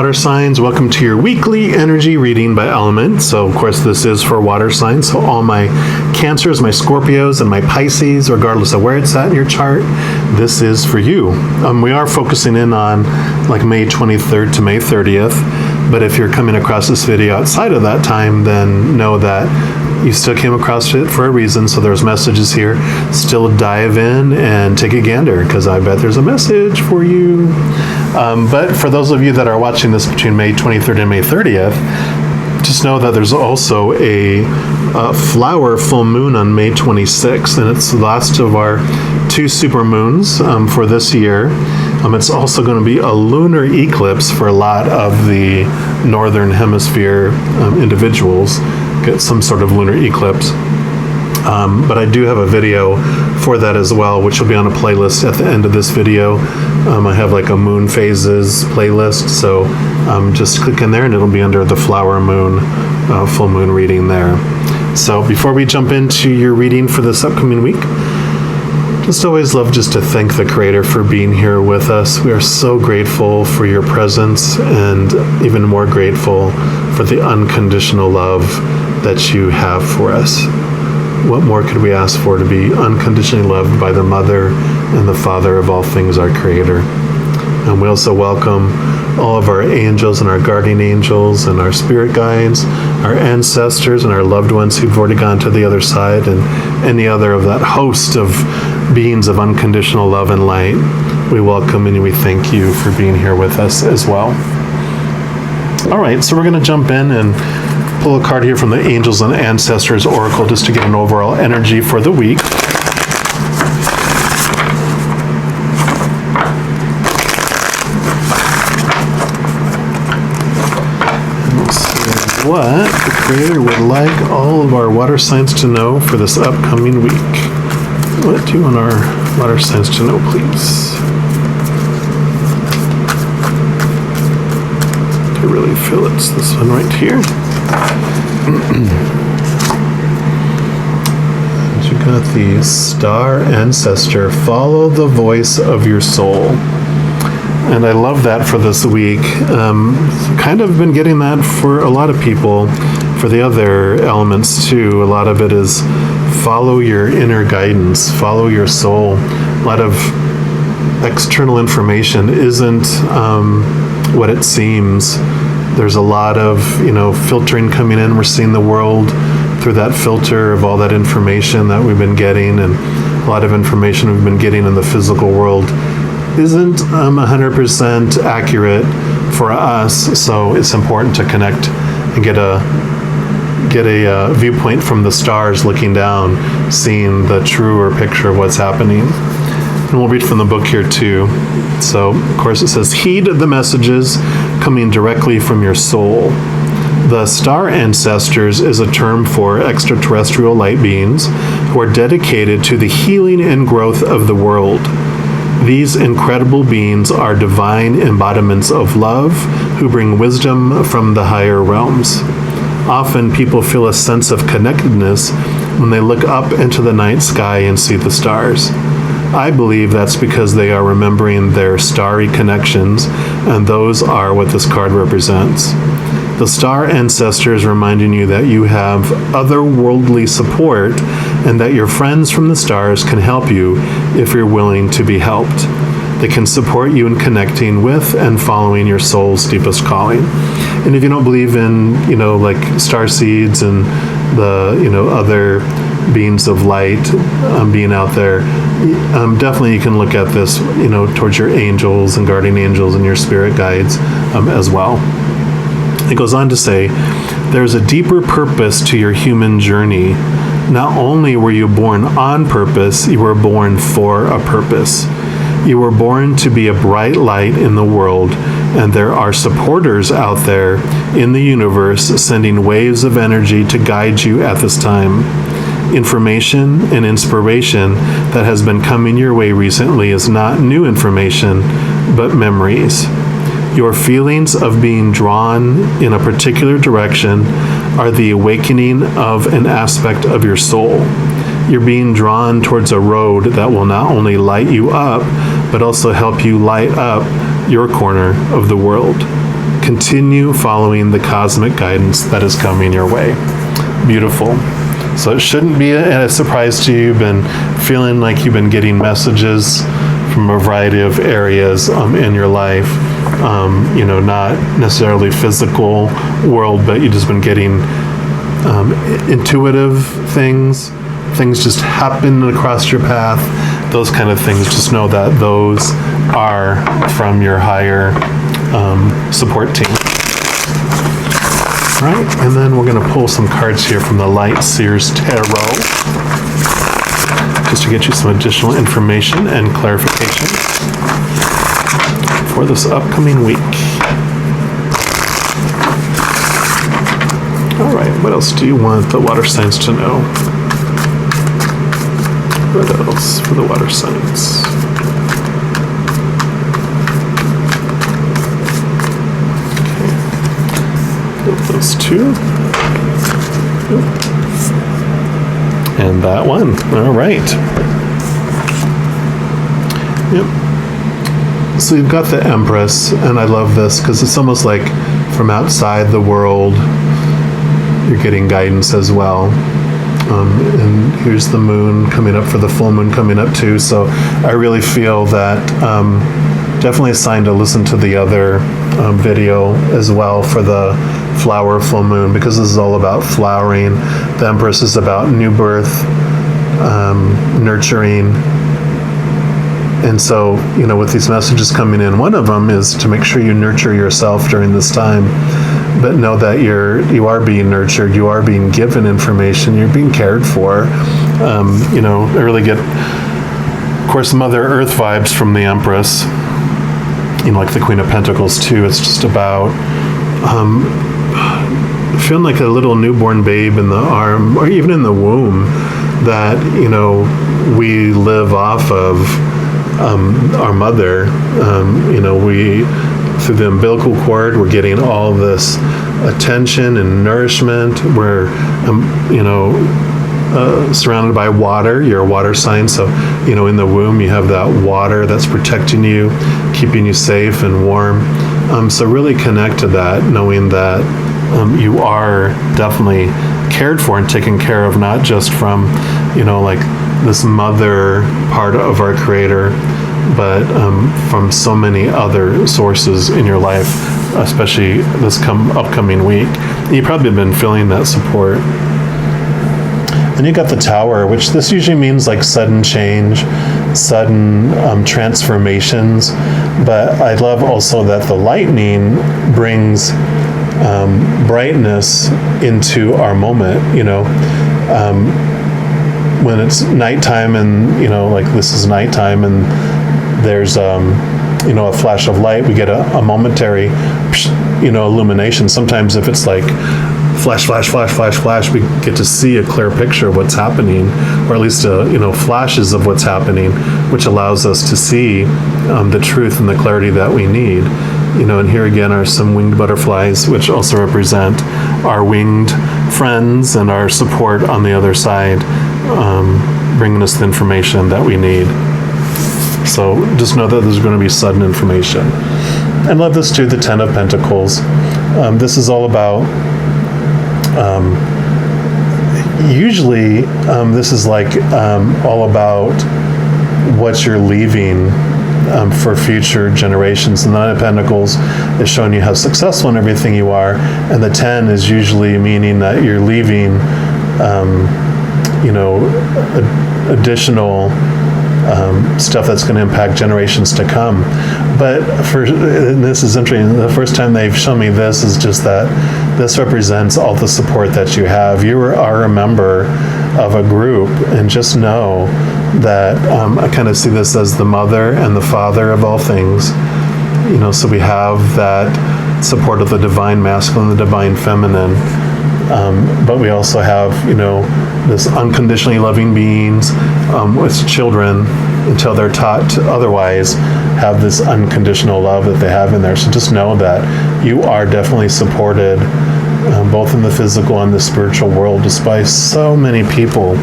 water signs, welcome to your weekly energy reading by element. So of course this is for water signs, so all my Cancers, my Scorpios, and my Pisces, regardless of where it's at in your chart, this is for you. We are focusing in on like May 23rd to May 30th, but if you're coming across this video outside of that time, then know that you still came across it for a reason, so there's messages here. Still dive in and take a gander, because I bet there's a message for you. But for those of you that are watching this between May 23rd and May 30th, just know that there's also a flower full moon on May 26th, and it's the last of our two super moons for this year. It's also going to be a lunar eclipse for a lot of the northern hemisphere individuals. Get some sort of lunar eclipse. But I do have a video for that as well, which will be on a playlist at the end of this video. I have like a moon phases playlist, so just click in there and it'll be under the flower moon, full moon reading there. So before we jump into your reading for this upcoming week, just always love just to thank the Creator for being here with us. We are so grateful for your presence, and even more grateful for the unconditional love that you have for us. What more could we ask for to be unconditionally loved by the Mother and the Father of all things, our Creator? And we also welcome all of our angels and our guardian angels and our spirit guides, our ancestors and our loved ones who've already gone to the other side, and any other of that host of beings of unconditional love and light. We welcome and we thank you for being here with us as well. All right, so we're going to jump in and pull a card here from the Angels and Ancestors Oracle just to get an overall energy for the week. Let's see what the Creator would like all of our water signs to know for this upcoming week. What do you want our water signs to know, please? I really feel it's this one right here. You got the Star Ancestor. Follow the voice of your soul. And I love that for this week. Kind of been getting that for a lot of people, for the other elements too. A lot of it is follow your inner guidance, follow your soul. A lot of external information isn't what it seems. There's a lot of, filtering coming in. We're seeing the world through that filter of all that information that we've been getting, and a lot of information we've been getting in the physical world isn't 100% accurate for us. So it's important to connect and get a viewpoint from the stars looking down, seeing the truer picture of what's happening. And we'll read from the book here too. So, of course, it says, heed the messages coming directly from your soul. The Star Ancestors is a term for extraterrestrial light beings who are dedicated to the healing and growth of the world. These incredible beings are divine embodiments of love who bring wisdom from the higher realms. Often people feel a sense of connectedness when they look up into the night sky and see the stars. I believe that's because they are remembering their starry connections, and those are what this card represents. The Star Ancestors reminding you that you have otherworldly support and that your friends from the stars can help you if you're willing to be helped. They can support you in connecting with and following your soul's deepest calling. And if you don't believe in, like star seeds and the, other beings of light being out there, definitely you can look at this, towards your angels and guardian angels and your spirit guides as well. It goes on to say, there's a deeper purpose to your human journey. Not only were you born on purpose, you were born for a purpose. You were born to be a bright light in the world, and there are supporters out there in the universe sending waves of energy to guide you at this time. Information and inspiration that has been coming your way recently is not new information, but memories. Your feelings of being drawn in a particular direction are the awakening of an aspect of your soul. You're being drawn towards a road that will not only light you up, but also help you light up your corner of the world. continue following the cosmic guidance that is coming your way. Beautiful. So it shouldn't be a surprise to you. You've been feeling like you've been getting messages from a variety of areas in your life. Not necessarily physical world, but you've just been getting intuitive things just happen across your path, those kind of things. Just know that those are from your higher support team. All right, and then we're going to pull some cards here from the Light Seers Tarot, just to get you some additional information and clarification for this upcoming week. All right, what else do you want the water signs to know? What else for the water signs? Okay. Those two. And that one. All right. Yep. So you've got the Empress, and I love this because it's almost like from outside the world, you're getting guidance as well. And here's the moon coming up for the full moon coming up too. So I really feel that definitely a sign to listen to the other video as well for the flower full moon, because this is all about flowering. The Empress is about new birth, nurturing. And so, with these messages coming in, one of them is to make sure you nurture yourself during this time. But know that you are being nurtured, you are being given information, you're being cared for. I really get, of course, Mother Earth vibes from the Empress, like the Queen of Pentacles too. It's just about feeling like a little newborn babe in the arm, or even in the womb, that, we live off of our mother. We, through the umbilical cord, we're getting all this attention and nourishment. We're, surrounded by water. You're a water sign, so in the womb you have that water that's protecting you, keeping you safe and warm. So really connect to that, knowing that you are definitely cared for and taken care of, not just from like this mother part of our Creator, but from so many other sources in your life, especially this upcoming week. You probably have been feeling that support. And you got the Tower, which this usually means like sudden change, sudden transformations. But I love also that the lightning brings brightness into our moment. When it's nighttime and like this is nighttime and there's a flash of light, we get a momentary illumination. Sometimes if it's like flash, flash, flash, flash, flash, we get to see a clear picture of what's happening, or at least flashes of what's happening, which allows us to see the truth and the clarity that we need. And here again are some winged butterflies, which also represent our winged friends and our support on the other side, bringing us the information that we need. So just know that there's going to be sudden information. I love this too, the Ten of Pentacles. This is all about, usually this is like all about what you're leaving for future generations. The Nine of Pentacles is showing you how successful in everything you are, and the 10 is usually meaning that you're leaving additional stuff that's going to impact generations to come. But this is interesting. The first time they've shown me this is just that this represents all the support that you have. You are a member of a group, and just know that I kind of see this as the mother and the father of all things. So we have that support of the divine masculine, the divine feminine. But we also have, this unconditionally loving beings with children, until they're taught to otherwise, have this unconditional love that they have in there. So just know that you are definitely supported, both in the physical and the spiritual world, despite so many people.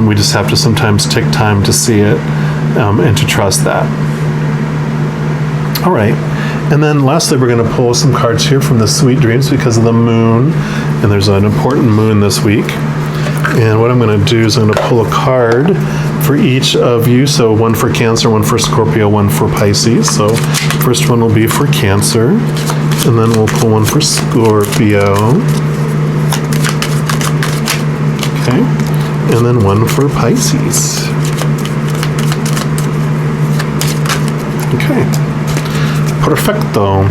We just have to sometimes take time to see it and to trust that. All right. And then lastly, we're going to pull some cards here from the Sweet Dreams because of the moon. And there's an important moon this week. And what I'm going to do is I'm going to pull a card for each of you. So one for Cancer, one for Scorpio, one for Pisces. So first one will be for Cancer. And then we'll pull one for Scorpio. Okay. And then one for Pisces. Okay. Perfecto.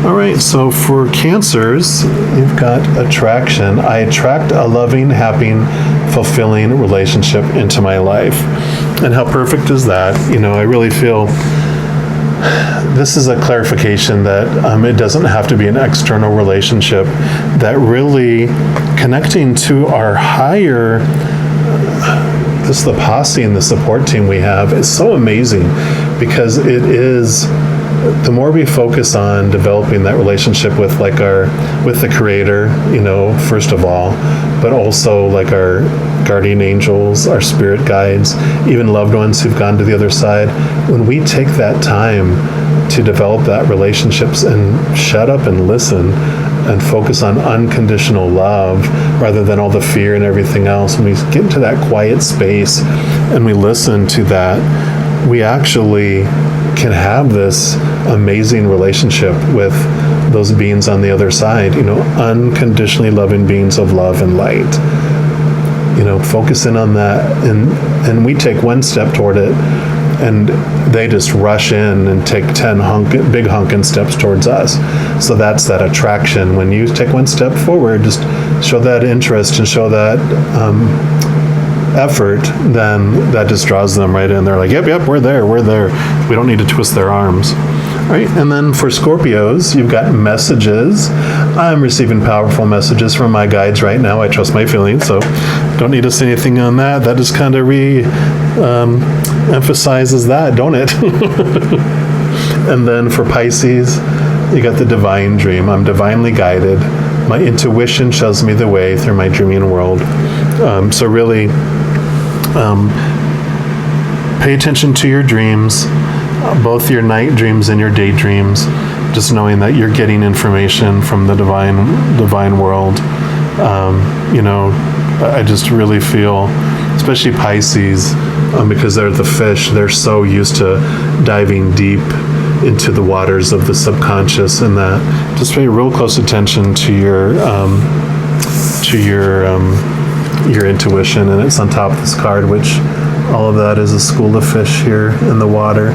All right, so for Cancers, you've got attraction. I attract a loving, happy, fulfilling relationship into my life. And how perfect is that? You know, I really feel this is a clarification that it doesn't have to be an external relationship, that really connecting to our higher, just the posse and the support team we have is so amazing, because it is, the more we focus on developing that relationship with with the Creator, you know, first of all, but also like our guardian angels, our spirit guides, even loved ones who've gone to the other side, when we take that time to develop that relationships and shut up and listen and focus on unconditional love rather than all the fear and everything else, when we get into that quiet space and we listen to that, we actually can have this amazing relationship with those beings on the other side, you know, unconditionally loving beings of love and light. You know, focus in on that, and we take one step toward it, and they just rush in and take 10 big honking steps towards us. So that's that attraction. When you take one step forward, just show that interest and show that effort, then that just draws them right in. They're like, yep, we're there. We don't need to twist their arms. All right, and then for Scorpios, you've got messages. I'm receiving powerful messages from my guides right now. I trust my feelings, so don't need to say anything on that. That just kind of emphasizes that, don't it? And then for Pisces, you got the divine dream. I'm divinely guided. My intuition shows me the way through my dreaming world. So really, pay attention to your dreams, both your night dreams and your day dreams, just knowing that you're getting information from the divine world. You know, I just really feel, especially Pisces, because they're the fish, they're so used to diving deep into the waters of the subconscious, and that just pay real close attention to your intuition. And it's on top of this card, which all of that is a school of fish here in the water.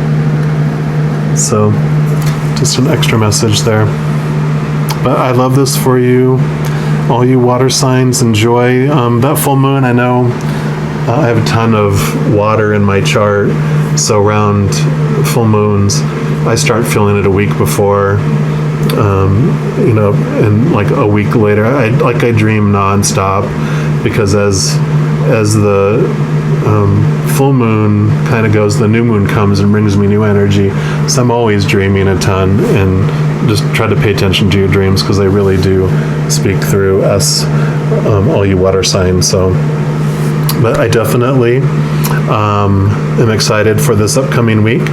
So just an extra message there. But I love this for you, all you water signs. Enjoy that full moon. I know I have a ton of water in my chart, so around full moons I start feeling it a week before, you know, and like a week later I dream nonstop, because as the full moon kind of goes, the new moon comes and brings me new energy. So I'm always dreaming a ton, and just try to pay attention to your dreams, because they really do speak through us, all you water signs. So, but I definitely am excited for this upcoming week.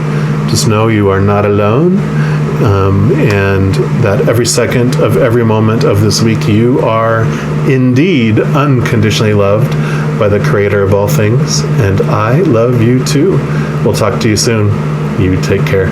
Just know you are not alone, and that every second of every moment of this week you are indeed unconditionally loved by the Creator of all things, and I love you too. We'll talk to you soon. You take care.